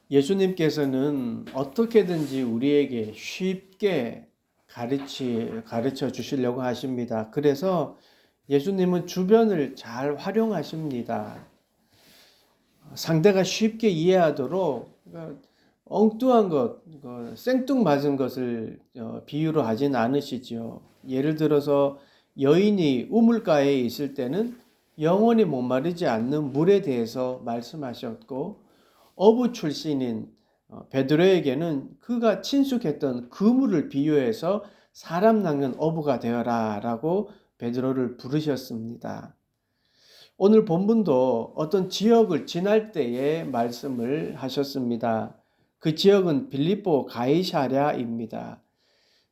예수님께서는 어떻게든지 우리에게 쉽게 가르쳐 주시려고 하십니다. 그래서 예수님은 주변을 잘 활용하십니다. 상대가 쉽게 이해하도록 엉뚱한 것, 생뚱맞은 것을 비유로 하진 않으시죠. 예를 들어서 여인이 우물가에 있을 때는 영원히 목마르지 않는 물에 대해서 말씀하셨고, 어부 출신인 베드로에게는 그가 친숙했던 그물을 비유해서 사람 낚는 어부가 되어라 라고 베드로를 부르셨습니다. 오늘 본문도 어떤 지역을 지날 때에 말씀을 하셨습니다. 그 지역은 빌립보 가이사랴입니다.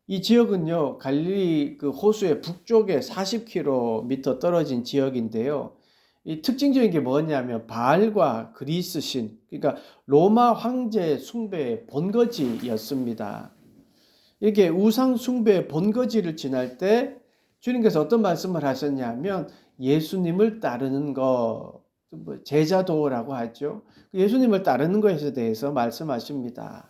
이 지역은요, 갈릴리 그 호수의 북쪽에 40km 떨어진 지역인데요. 이 특징적인 게 뭐냐면 바알과 그리스 신, 그러니까 로마 황제 숭배의 본거지였습니다. 이렇게 우상 숭배의 본거지를 지날 때 주님께서 어떤 말씀을 하셨냐면 예수님을 따르는 것, 제자도라고 하죠. 예수님을 따르는 것에 대해서 말씀하십니다.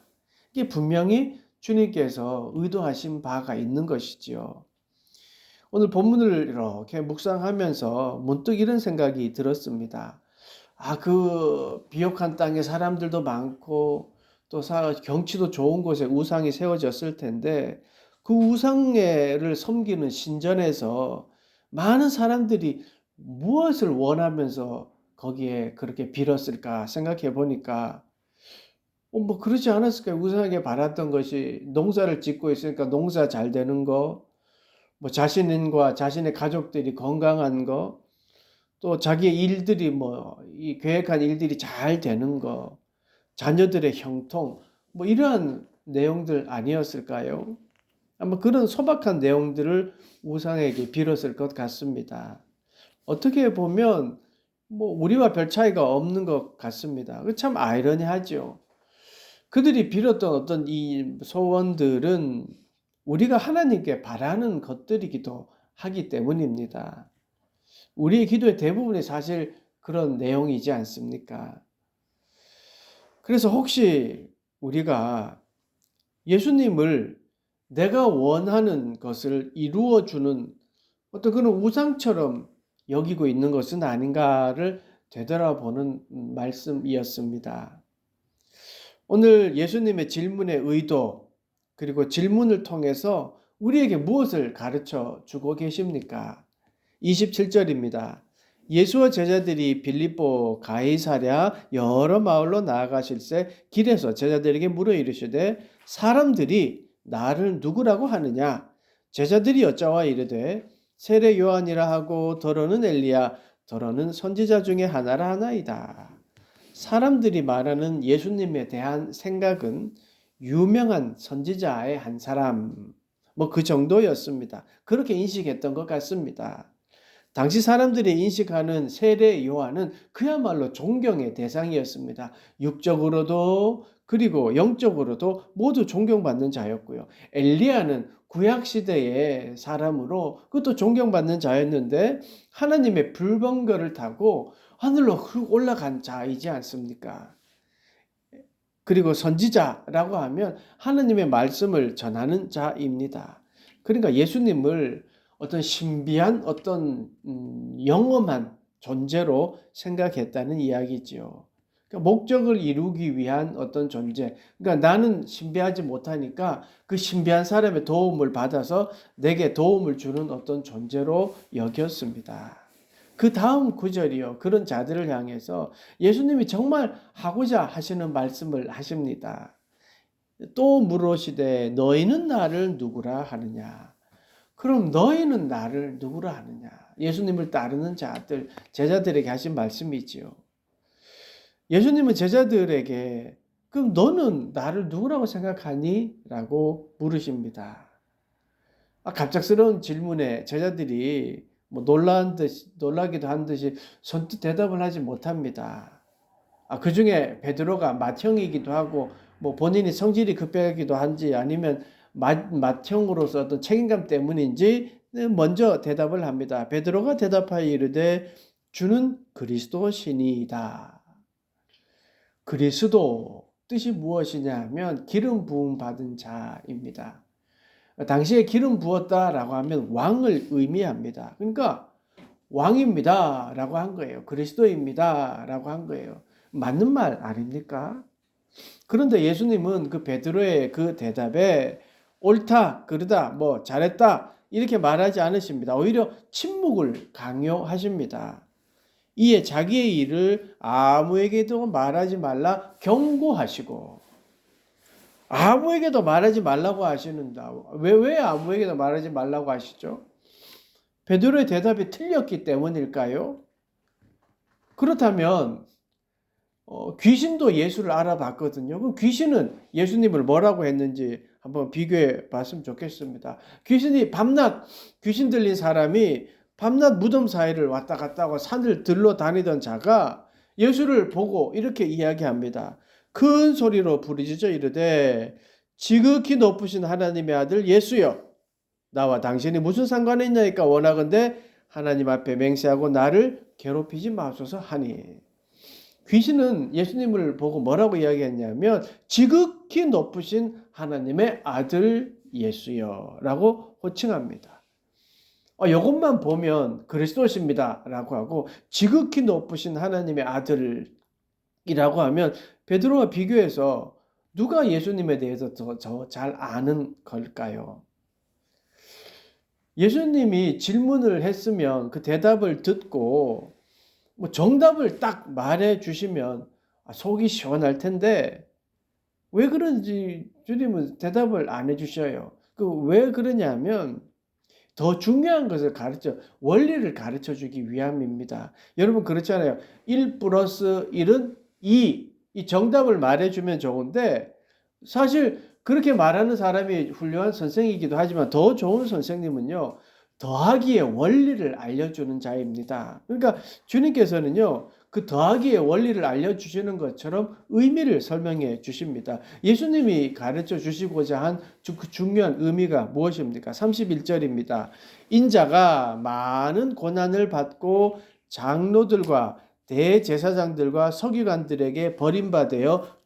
이게 분명히 주님께서 의도하신 바가 있는 것이지요. 오늘 본문을 이렇게 묵상하면서 문득 이런 생각이 들었습니다. 그 비옥한 땅에 사람들도 많고 또 경치도 좋은 곳에 우상이 세워졌을 텐데 그 우상을 섬기는 신전에서 많은 사람들이 무엇을 원하면서 거기에 그렇게 빌었을까 생각해 보니까 뭐 그러지 않았을까요? 우상에게 바랐던 것이 농사를 짓고 있으니까 농사 잘 되는 거, 뭐 자신과 자신의 가족들이 건강한 거, 또 자기의 일들이 이 계획한 일들이 잘 되는 거, 자녀들의 형통, 뭐 이러한 내용들 아니었을까요? 아마 그런 소박한 내용들을 우상에게 빌었을 것 같습니다. 어떻게 보면 뭐 우리와 별 차이가 없는 것 같습니다. 참 아이러니하죠. 그들이 빌었던 어떤 이 소원들은 우리가 하나님께 바라는 것들이기도 하기 때문입니다. 우리의 기도의 대부분이 사실 그런 내용이지 않습니까? 그래서 혹시 우리가 예수님을 내가 원하는 것을 이루어주는 어떤 그런 우상처럼 여기고 있는 것은 아닌가를 되돌아보는 말씀이었습니다. 오늘 예수님의 질문의 의도, 그리고 질문을 통해서 우리에게 무엇을 가르쳐 주고 계십니까? 27절입니다. 예수와 제자들이 빌립보 가이사랴 여러 마을로 나아가실새 길에서 제자들에게 물어 이르시되 사람들이 나를 누구라고 하느냐? 제자들이 여짜와 이르되 세례 요한이라 하고 더러는 엘리야 더러는 선지자 중에 하나라 하나이다. 사람들이 말하는 예수님에 대한 생각은 유명한 선지자의 한 사람, 그 정도였습니다. 그렇게 인식했던 것 같습니다. 당시 사람들이 인식하는 세례 요한은 그야말로 존경의 대상이었습니다. 육적으로도 그리고 영적으로도 모두 존경받는 자였고요. 엘리야는 구약시대의 사람으로 그것도 존경받는 자였는데 하나님의 불번거를 타고 하늘로 올라간 자이지 않습니까? 그리고 선지자라고 하면 하나님의 말씀을 전하는 자입니다. 그러니까 예수님을 어떤 신비한 어떤 영험한 존재로 생각했다는 이야기지요. 그러니까 목적을 이루기 위한 어떤 존재. 그러니까 나는 신비하지 못하니까 그 신비한 사람의 도움을 받아서 내게 도움을 주는 어떤 존재로 여겼습니다. 그 다음 구절이요. 그런 자들을 향해서 예수님이 정말 하고자 하시는 말씀을 하십니다. 또 물으시되 너희는 나를 누구라 하느냐? 그럼 너희는 나를 누구라 하느냐? 예수님을 따르는 자들, 제자들에게 하신 말씀이지요. 예수님은 제자들에게 그럼 너는 나를 누구라고 생각하니? 라고 물으십니다. 갑작스러운 질문에 제자들이 놀라기도 한 듯이 선뜻 대답을 하지 못합니다. 그 중에 베드로가 맏형이기도 하고, 본인이 성질이 급하기도 한지 아니면 맏형으로서 어떤 책임감 때문인지 먼저 대답을 합니다. 베드로가 대답하여 이르되 주는 그리스도시니이다. 그리스도, 뜻이 무엇이냐 하면 기름 부음 받은 자입니다. 당시에 기름 부었다라고 하면 왕을 의미합니다. 그러니까 왕입니다 라고 한 거예요. 그리스도입니다 라고 한 거예요. 맞는 말 아닙니까? 그런데 예수님은 그 베드로의 그 대답에 옳다, 그러다, 뭐 잘했다 이렇게 말하지 않으십니다. 오히려 침묵을 강요하십니다. 이에 자기의 일을 아무에게도 말하지 말라 경고하시고, 아무에게도 말하지 말라고 하시는다. 왜 아무에게도 말하지 말라고 하시죠? 베드로의 대답이 틀렸기 때문일까요? 그렇다면 귀신도 예수를 알아봤거든요. 그럼 귀신은 예수님을 뭐라고 했는지 한번 비교해 봤으면 좋겠습니다. 귀신이 밤낮 귀신 들린 사람이 밤낮 무덤 사이를 왔다 갔다 하고 산을 들러 다니던 자가 예수를 보고 이렇게 이야기합니다. 큰 소리로 부르짖어 이르되 지극히 높으신 하나님의 아들 예수여, 나와 당신이 무슨 상관이 있나이까? 원하건대 하나님 앞에 맹세하고 나를 괴롭히지 마소서 하니. 귀신은 예수님을 보고 뭐라고 이야기했냐면 지극히 높으신 하나님의 아들 예수여 라고 호칭합니다. 이것만 보면 그리스도십니다 라고 하고 지극히 높으신 하나님의 아들이라고 하면 베드로와 비교해서 누가 예수님에 대해서 더 잘 아는 걸까요? 예수님이 질문을 했으면 그 대답을 듣고 뭐 정답을 딱 말해 주시면 속이 시원할 텐데 왜 그런지 주님은 대답을 안 해 주셔요. 왜 그러냐면 더 중요한 것을 원리를 가르쳐 주기 위함입니다. 여러분 그렇잖아요. 1 플러스 1은 2. 이 정답을 말해 주면 좋은데 사실 그렇게 말하는 사람이 훌륭한 선생이기도 하지만 더 좋은 선생님은요, 더하기의 원리를 알려주는 자입니다. 그러니까 주님께서는요, 그 더하기의 원리를 알려주시는 것처럼 의미를 설명해 주십니다. 예수님이 가르쳐 주시고자 한 그 중요한 의미가 무엇입니까? 31절입니다. 인자가 많은 고난을 받고 장로들과 대제사장들과 서기관들에게 버림받아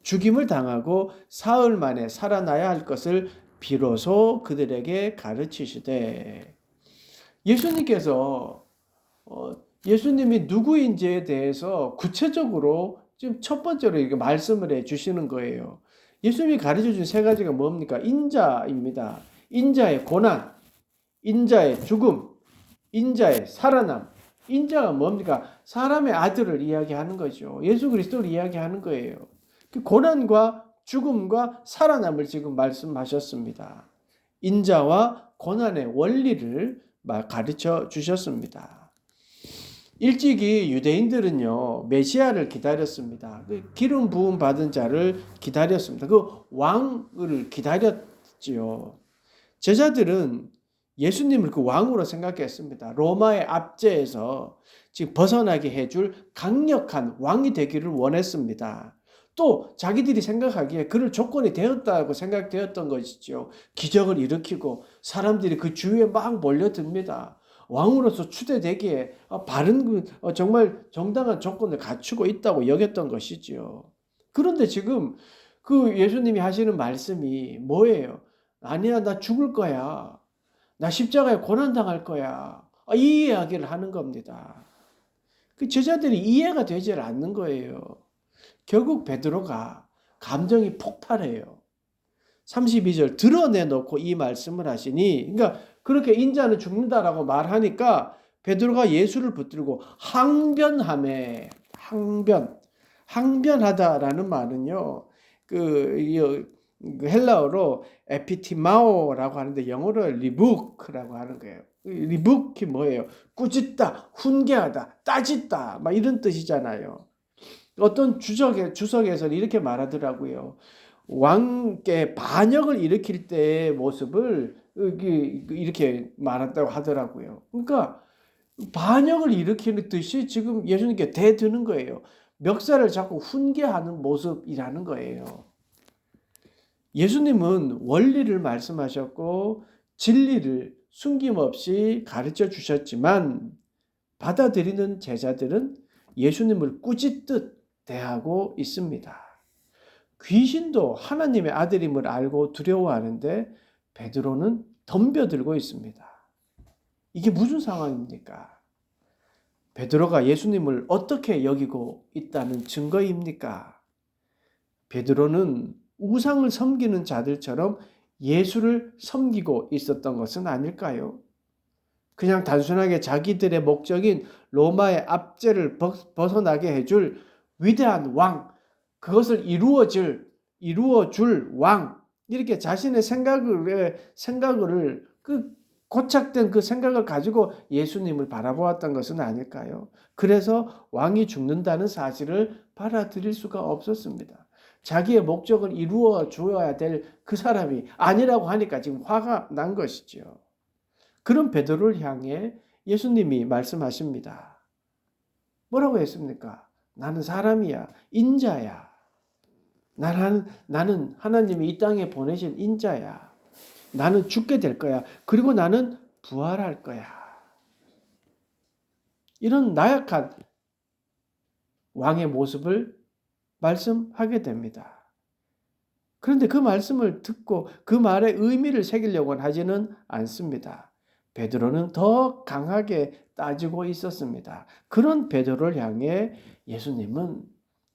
죽임을 당하고 사흘 만에 살아나야 할 것을 비로소 그들에게 가르치시되. 예수님께서 예수님이 누구인지에 대해서 구체적으로 지금 첫 번째로 이렇게 말씀을 해 주시는 거예요. 예수님이 가르쳐 준 세 가지가 뭡니까? 인자입니다. 인자의 고난, 인자의 죽음, 인자의 살아남. 인자가 뭡니까? 사람의 아들을 이야기하는 거죠. 예수 그리스도를 이야기하는 거예요. 그 고난과 죽음과 살아남을 지금 말씀하셨습니다. 인자와 고난의 원리를 가르쳐 주셨습니다. 일찍이 유대인들은요, 메시아를 기다렸습니다. 기름 부음 받은 자를 기다렸습니다. 그 왕을 기다렸지요. 제자들은 예수님을 그 왕으로 생각했습니다. 로마의 압제에서 지금 벗어나게 해줄 강력한 왕이 되기를 원했습니다. 또 자기들이 생각하기에 그럴 조건이 되었다고 생각되었던 것이죠. 기적을 일으키고 사람들이 그 주위에 막 몰려듭니다. 왕으로서 추대되기에 바른 정말 정당한 조건을 갖추고 있다고 여겼던 것이지요. 그런데 지금 그 예수님이 하시는 말씀이 뭐예요? 아니야, 나 죽을 거야. 나 십자가에 고난당할 거야. 이 이야기를 하는 겁니다. 그 제자들이 이해가 되지 않는 거예요. 결국 베드로가 감정이 폭발해요. 32절 드러내놓고 이 말씀을 하시니, 그러니까 그렇게 인자는 죽는다라고 말하니까 베드로가 예수를 붙들고 항변하매. 항변하다라는 말은요, 그 헬라어로 에피티마오라고 하는데 영어로 리부크라고 하는 거예요. 리부크이 뭐예요? 꾸짖다, 훈계하다, 따짓다, 막 이런 뜻이잖아요. 어떤 주석에서는 이렇게 말하더라고요. 왕께 반역을 일으킬 때의 모습을 이렇게 말한다고 하더라고요. 그러니까 반역을 일으키는 뜻이 지금 예수님께 대드는 거예요. 멱살을 잡고 훈계하는 모습이라는 거예요. 예수님은 원리를 말씀하셨고 진리를 숨김없이 가르쳐 주셨지만 받아들이는 제자들은 예수님을 꾸짖듯 대하고 있습니다. 귀신도 하나님의 아들임을 알고 두려워하는데 베드로는 덤벼들고 있습니다. 이게 무슨 상황입니까? 베드로가 예수님을 어떻게 여기고 있다는 증거입니까? 베드로는 우상을 섬기는 자들처럼 예수를 섬기고 있었던 것은 아닐까요? 그냥 단순하게 자기들의 목적인 로마의 압제를 벗어나게 해줄 위대한 왕, 그것을 이루어줄 왕, 이렇게 자신의 생각을 고착된 그 생각을 가지고 예수님을 바라보았던 것은 아닐까요? 그래서 왕이 죽는다는 사실을 받아들일 수가 없었습니다. 자기의 목적을 이루어 주어야 될 그 사람이 아니라고 하니까 지금 화가 난 것이죠. 그런 베드로를 향해 예수님이 말씀하십니다. 뭐라고 했습니까? 나는 사람이야, 인자야. 나는 하나님이 이 땅에 보내신 인자야. 나는 죽게 될 거야. 그리고 나는 부활할 거야. 이런 나약한 왕의 모습을 말씀하게 됩니다. 그런데 그 말씀을 듣고 그 말의 의미를 새기려고는 하지는 않습니다. 베드로는 더 강하게 따지고 있었습니다. 그런 베드로를 향해 예수님은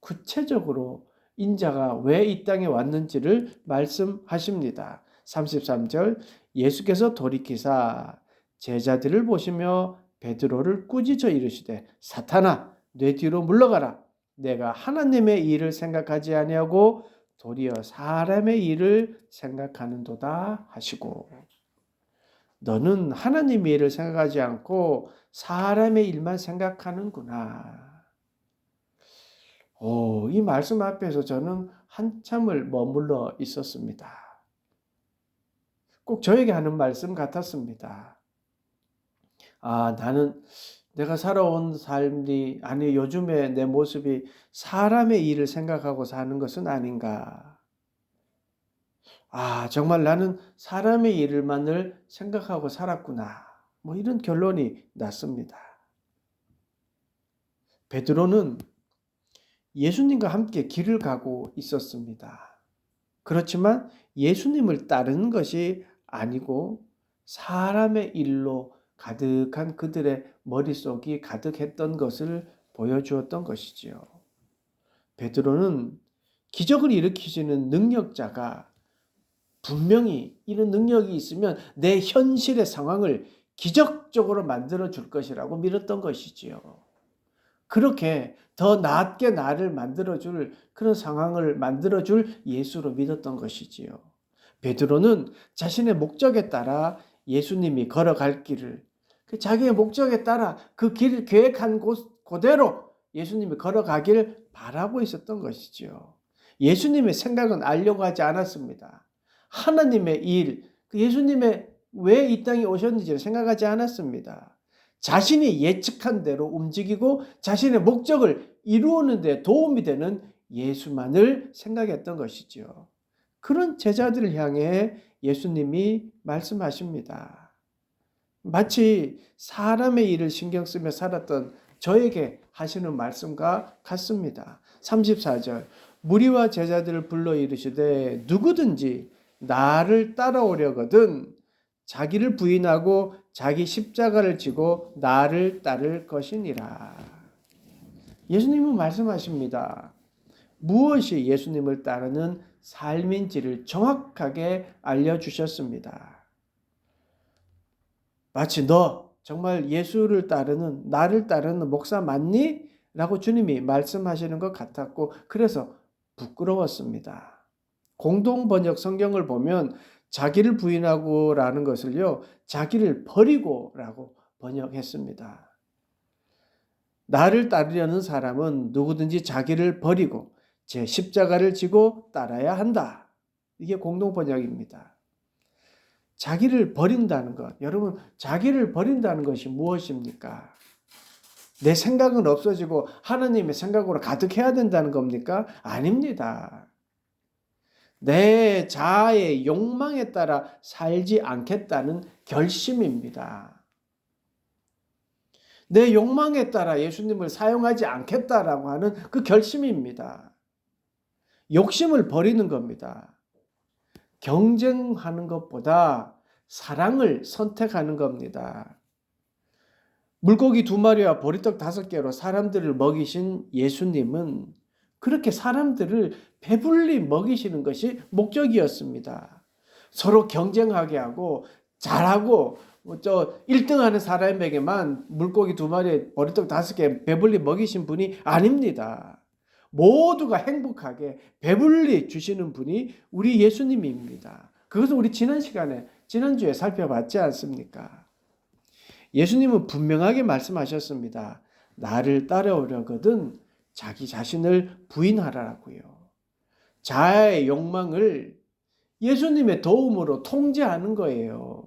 구체적으로 인자가 왜 이 땅에 왔는지를 말씀하십니다. 33절 예수께서 돌이키사 제자들을 보시며 베드로를 꾸짖어 이르시되 사탄아 내 뒤로 물러가라. 내가 하나님의 일을 생각하지 아니하고 도리어 사람의 일을 생각하는도다 하시고, 너는 하나님의 일을 생각하지 않고 사람의 일만 생각하는구나. 이 말씀 앞에서 저는 한참을 머물러 있었습니다. 꼭 저에게 하는 말씀 같았습니다. 나는 내가 살아온 삶이, 아니 요즘에 내 모습이 사람의 일을 생각하고 사는 것은 아닌가. 정말 나는 사람의 일만을 생각하고 살았구나. 이런 결론이 났습니다. 베드로는 예수님과 함께 길을 가고 있었습니다. 그렇지만 예수님을 따르는 것이 아니고 사람의 일로 가득한 그들의 머릿속이 가득했던 것을 보여주었던 것이지요. 베드로는 기적을 일으키시는 능력자가 분명히 이런 능력이 있으면 내 현실의 상황을 기적적으로 만들어 줄 것이라고 믿었던 것이지요. 그렇게 더 낫게 나를 만들어 줄 그런 상황을 만들어 줄 예수로 믿었던 것이지요. 베드로는 자신의 목적에 따라 예수님이 걸어갈 길을, 자기의 목적에 따라 그 길을 계획한 그대로 예수님이 걸어가길 바라고 있었던 것이지요. 예수님의 생각은 알려고 하지 않았습니다. 하나님의 일, 예수님의 왜 이 땅에 오셨는지를 생각하지 않았습니다. 자신이 예측한 대로 움직이고 자신의 목적을 이루는 데 도움이 되는 예수만을 생각했던 것이죠. 그런 제자들을 향해 예수님이 말씀하십니다. 마치 사람의 일을 신경 쓰며 살았던 저에게 하시는 말씀과 같습니다. 34절 무리와 제자들을 불러 이르시되 누구든지 나를 따라오려거든 자기를 부인하고 자기 십자가를 지고 나를 따를 것이니라. 예수님은 말씀하십니다. 무엇이 예수님을 따르는 삶인지를 정확하게 알려주셨습니다. 마치 너 정말 예수를 따르는, 나를 따르는 목사 맞니? 라고 주님이 말씀하시는 것 같았고, 그래서 부끄러웠습니다. 공동번역 성경을 보면 자기를 부인하고 라는 것을요, 자기를 버리고 라고 번역했습니다. 나를 따르려는 사람은 누구든지 자기를 버리고 제 십자가를 지고 따라야 한다. 이게 공동번역입니다. 자기를 버린다는 것, 여러분 자기를 버린다는 것이 무엇입니까? 내 생각은 없어지고 하나님의 생각으로 가득해야 된다는 겁니까? 아닙니다. 내 자아의 욕망에 따라 살지 않겠다는 결심입니다. 내 욕망에 따라 예수님을 사용하지 않겠다라고 하는 그 결심입니다. 욕심을 버리는 겁니다. 경쟁하는 것보다 사랑을 선택하는 겁니다. 물고기 2마리와 보리떡 5개로 사람들을 먹이신 예수님은 그렇게 사람들을 배불리 먹이시는 것이 목적이었습니다. 서로 경쟁하게 하고 잘하고 1등하는 사람에게만 물고기 2마리, 보리떡 5개 배불리 먹이신 분이 아닙니다. 모두가 행복하게 배불리 주시는 분이 우리 예수님입니다. 그것은 우리 지난주에 살펴봤지 않습니까? 예수님은 분명하게 말씀하셨습니다. 나를 따라오려거든 자기 자신을 부인하라고요. 자아의 욕망을 예수님의 도움으로 통제하는 거예요.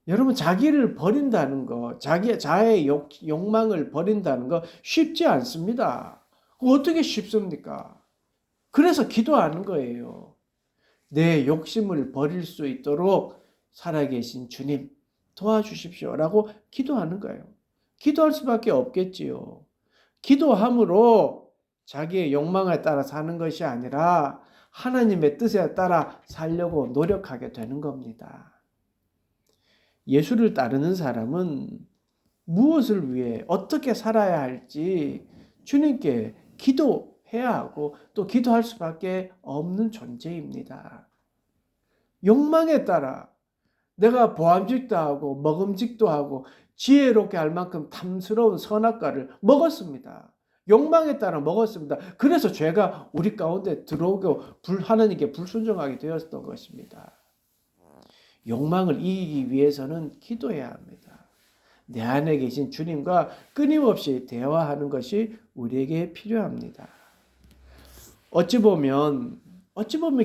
여러분, 자기를 버린다는 거, 자아의 욕망을 버린다는 거 쉽지 않습니다. 어떻게 쉽습니까? 그래서 기도하는 거예요. 내 욕심을 버릴 수 있도록 살아계신 주님 도와주십시오라고 기도하는 거예요. 기도할 수밖에 없겠지요. 기도함으로 자기의 욕망에 따라 사는 것이 아니라 하나님의 뜻에 따라 살려고 노력하게 되는 겁니다. 예수를 따르는 사람은 무엇을 위해 어떻게 살아야 할지 주님께 기도해야 하고 또 기도할 수밖에 없는 존재입니다. 욕망에 따라 내가 보암직도 하고 먹음직도 하고 지혜롭게 할 만큼 탐스러운 선악과를 먹었습니다. 욕망에 따라 먹었습니다. 그래서 죄가 우리 가운데 들어오고 하나님께 불순종하게 되었던 것입니다. 욕망을 이기기 위해서는 기도해야 합니다. 내 안에 계신 주님과 끊임없이 대화하는 것이 우리에게 필요합니다. 어찌 보면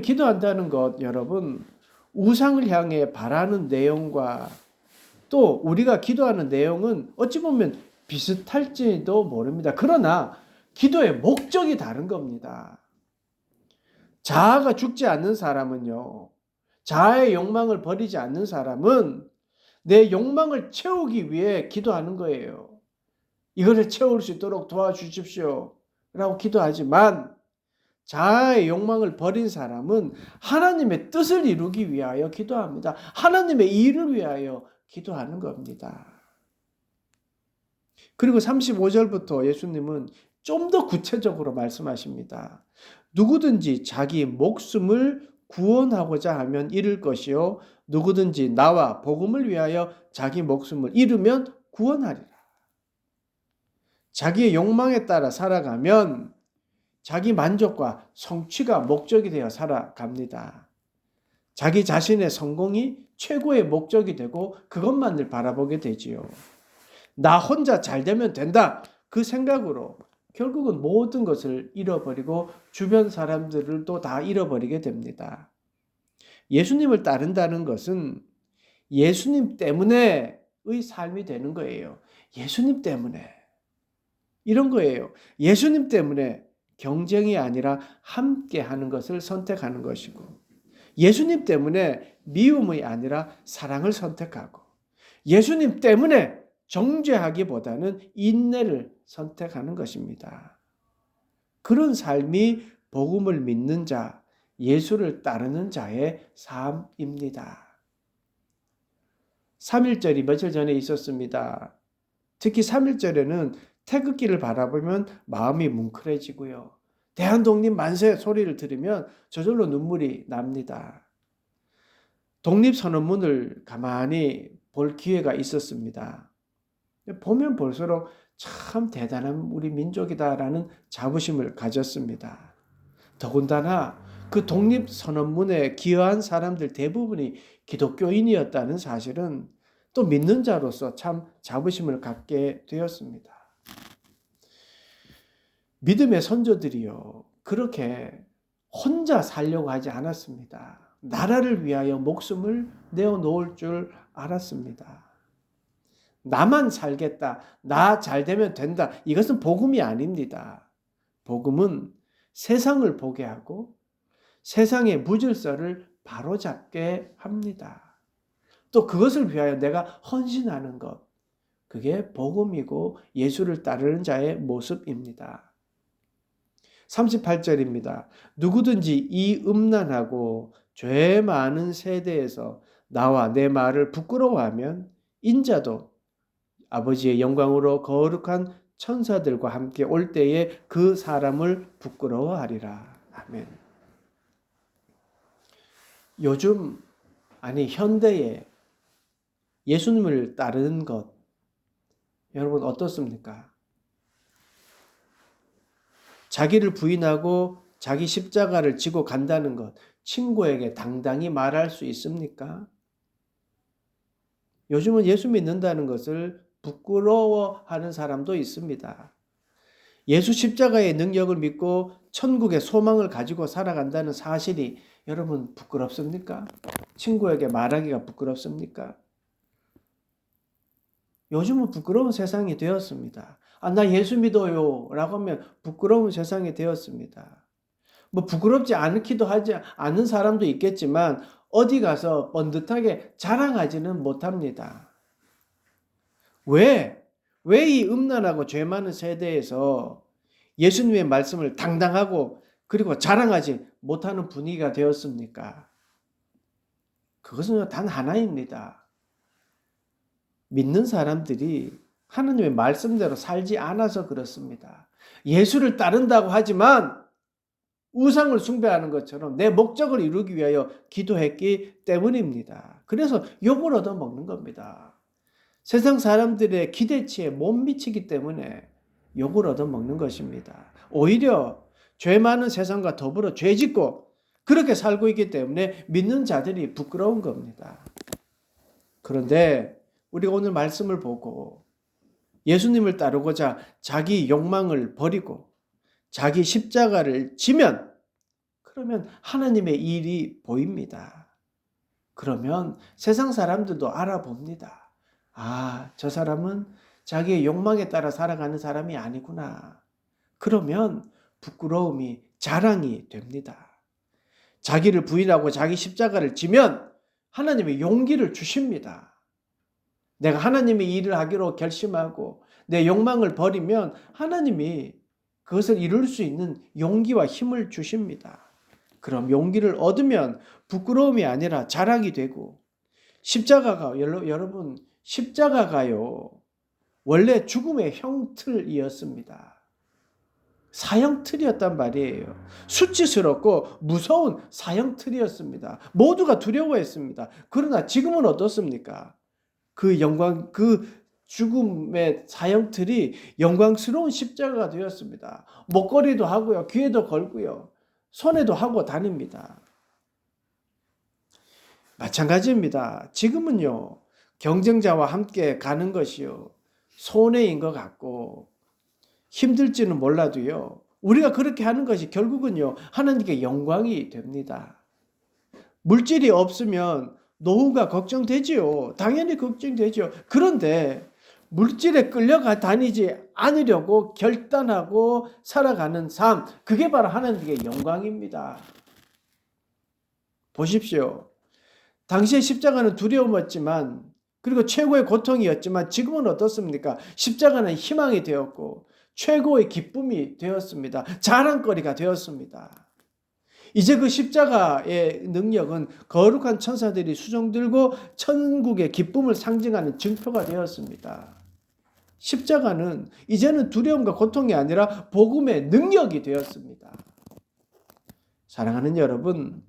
기도한다는 것, 여러분, 우상을 향해 바라는 내용과 또 우리가 기도하는 내용은 어찌 보면 비슷할지도 모릅니다. 그러나 기도의 목적이 다른 겁니다. 자아가 죽지 않는 사람은요, 자아의 욕망을 버리지 않는 사람은 내 욕망을 채우기 위해 기도하는 거예요. 이것을 채울 수 있도록 도와주십시오 라고 기도하지만 자아의 욕망을 버린 사람은 하나님의 뜻을 이루기 위하여 기도합니다. 하나님의 일을 위하여 기도하는 겁니다. 그리고 35절부터 예수님은 좀 더 구체적으로 말씀하십니다. 누구든지 자기 목숨을 구원하고자 하면 잃을 것이요 누구든지 나와 복음을 위하여 자기 목숨을 잃으면 구원하리라. 자기의 욕망에 따라 살아가면 자기 만족과 성취가 목적이 되어 살아갑니다. 자기 자신의 성공이 최고의 목적이 되고 그것만을 바라보게 되지요. 나 혼자 잘 되면 된다. 그 생각으로 결국은 모든 것을 잃어버리고 주변 사람들도 다 잃어버리게 됩니다. 예수님을 따른다는 것은 예수님 때문에의 삶이 되는 거예요. 예수님 때문에. 이런 거예요. 예수님 때문에 경쟁이 아니라 함께 하는 것을 선택하는 것이고, 예수님 때문에 미움이 아니라 사랑을 선택하고, 예수님 때문에 정죄하기보다는 인내를 선택하는 것입니다. 그런 삶이 복음을 믿는 자, 예수를 따르는 자의 삶입니다. 3.1절이 며칠 전에 있었습니다. 특히 3.1절에는 태극기를 바라보면 마음이 뭉클해지고요. 대한독립 만세 소리를 들으면 저절로 눈물이 납니다. 독립선언문을 가만히 볼 기회가 있었습니다. 보면 볼수록 참 대단한 우리 민족이다라는 자부심을 가졌습니다. 더군다나 그 독립선언문에 기여한 사람들 대부분이 기독교인이었다는 사실은 또 믿는 자로서 참 자부심을 갖게 되었습니다. 믿음의 선조들이요, 그렇게 혼자 살려고 하지 않았습니다. 나라를 위하여 목숨을 내어놓을 줄 알았습니다. 나만 살겠다, 나 잘 되면 된다, 이것은 복음이 아닙니다. 복음은 세상을 보게 하고 세상의 무질서를 바로잡게 합니다. 또 그것을 위하여 내가 헌신하는 것, 그게 복음이고 예수를 따르는 자의 모습입니다. 38절입니다. 누구든지 이 음란하고 죄 많은 세대에서 나와 내 말을 부끄러워하면 인자도 아버지의 영광으로 거룩한 천사들과 함께 올 때에 그 사람을 부끄러워하리라. 아멘. 요즘 현대에 예수님을 따르는 것 여러분 어떻습니까? 자기를 부인하고 자기 십자가를 지고 간다는 것 친구에게 당당히 말할 수 있습니까? 요즘은 예수 믿는다는 것을 부끄러워하는 사람도 있습니다. 예수 십자가의 능력을 믿고 천국의 소망을 가지고 살아간다는 사실이 여러분 부끄럽습니까? 친구에게 말하기가 부끄럽습니까? 요즘은 부끄러운 세상이 되었습니다. 나 예수 믿어요 라고 하면 부끄러운 세상이 되었습니다. 부끄럽지 않기도 하지 않는 사람도 있겠지만 어디 가서 번듯하게 자랑하지는 못합니다. 왜 이 음란하고 죄 많은 세대에서 예수님의 말씀을 당당하고 그리고 자랑하지 못하는 분위기가 되었습니까? 그것은 단 하나입니다. 믿는 사람들이 하나님의 말씀대로 살지 않아서 그렇습니다. 예수를 따른다고 하지만 우상을 숭배하는 것처럼 내 목적을 이루기 위하여 기도했기 때문입니다. 그래서 욕을 얻어먹는 겁니다. 세상 사람들의 기대치에 못 미치기 때문에 욕을 얻어먹는 것입니다. 오히려 죄 많은 세상과 더불어 죄 짓고 그렇게 살고 있기 때문에 믿는 자들이 부끄러운 겁니다. 그런데 우리가 오늘 말씀을 보고 예수님을 따르고자 자기 욕망을 버리고 자기 십자가를 지면 그러면 하나님의 일이 보입니다. 그러면 세상 사람들도 알아봅니다. 저 사람은 자기의 욕망에 따라 살아가는 사람이 아니구나. 그러면 부끄러움이 자랑이 됩니다. 자기를 부인하고 자기 십자가를 지면 하나님의 용기를 주십니다. 내가 하나님의 일을 하기로 결심하고 내 욕망을 버리면 하나님이 그것을 이룰 수 있는 용기와 힘을 주십니다. 그럼 용기를 얻으면 부끄러움이 아니라 자랑이 되고 십자가가 여러분 십자가가요 원래 죽음의 형틀이었습니다. 사형틀이었단 말이에요. 수치스럽고 무서운 사형틀이었습니다. 모두가 두려워했습니다. 그러나 지금은 어떻습니까? 그 죽음의 사형틀이 영광스러운 십자가가 되었습니다. 목걸이도 하고요. 귀에도 걸고요. 손에도 하고 다닙니다. 마찬가지입니다. 지금은요. 경쟁자와 함께 가는 것이요. 손해인 것 같고 힘들지는 몰라도요. 우리가 그렇게 하는 것이 결국은요. 하나님께 영광이 됩니다. 물질이 없으면 노후가 걱정되지요. 당연히 걱정되죠. 그런데 물질에 끌려가 다니지 않으려고 결단하고 살아가는 삶, 그게 바로 하나님께 영광입니다. 보십시오. 당시의 십자가는 두려움이었지만 그리고 최고의 고통이었지만 지금은 어떻습니까? 십자가는 희망이 되었고 최고의 기쁨이 되었습니다. 자랑거리가 되었습니다. 이제 그 십자가의 능력은 거룩한 천사들이 수종 들고 천국의 기쁨을 상징하는 증표가 되었습니다. 십자가는 이제는 두려움과 고통이 아니라 복음의 능력이 되었습니다. 사랑하는 여러분,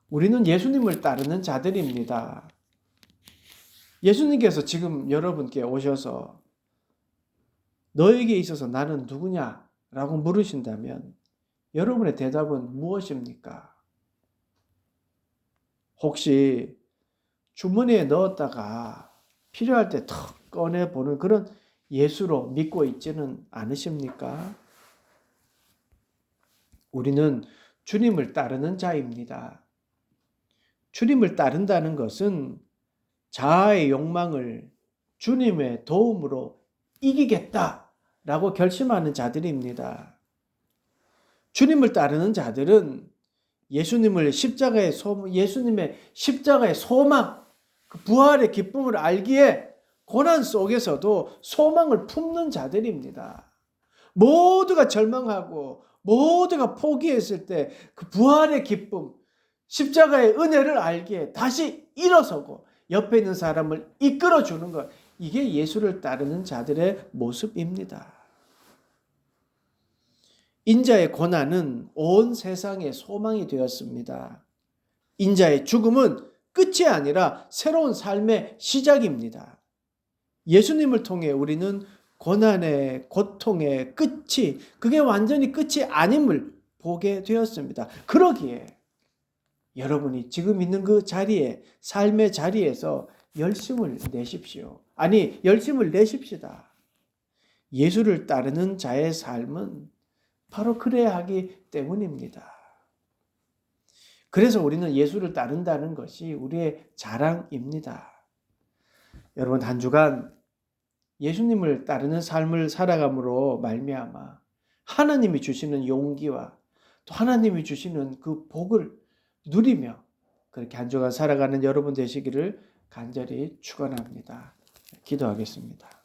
우리는 예수님을 따르는 자들입니다. 예수님께서 지금 여러분께 오셔서 너에게 있어서 나는 누구냐? 라고 물으신다면 여러분의 대답은 무엇입니까? 혹시 주머니에 넣었다가 필요할 때 턱 꺼내보는 그런 예수로 믿고 있지는 않으십니까? 우리는 주님을 따르는 자입니다. 주님을 따른다는 것은 자아의 욕망을 주님의 도움으로 이기겠다라고 결심하는 자들입니다. 주님을 따르는 자들은 예수님의 십자가의 소망, 그 부활의 기쁨을 알기에 고난 속에서도 소망을 품는 자들입니다. 모두가 절망하고 모두가 포기했을 때 그 부활의 기쁨, 십자가의 은혜를 알기에 다시 일어서고 옆에 있는 사람을 이끌어주는 것, 이게 예수를 따르는 자들의 모습입니다. 인자의 고난은 온 세상의 소망이 되었습니다. 인자의 죽음은 끝이 아니라 새로운 삶의 시작입니다. 예수님을 통해 우리는 고난의 고통의 끝이, 그게 완전히 끝이 아님을 보게 되었습니다. 그러기에 여러분이 지금 있는 그 자리에, 삶의 자리에서 열심을 내십시오. 아니, 열심을 내십시다. 예수를 따르는 자의 삶은 바로 그래야 하기 때문입니다. 그래서 우리는 예수를 따른다는 것이 우리의 자랑입니다. 여러분, 한 주간 예수님을 따르는 삶을 살아감으로 말미암아 하나님이 주시는 용기와 또 하나님이 주시는 그 복을 누리며 그렇게 한 주간 살아가는 여러분 되시기를 간절히 축원합니다. 기도하겠습니다.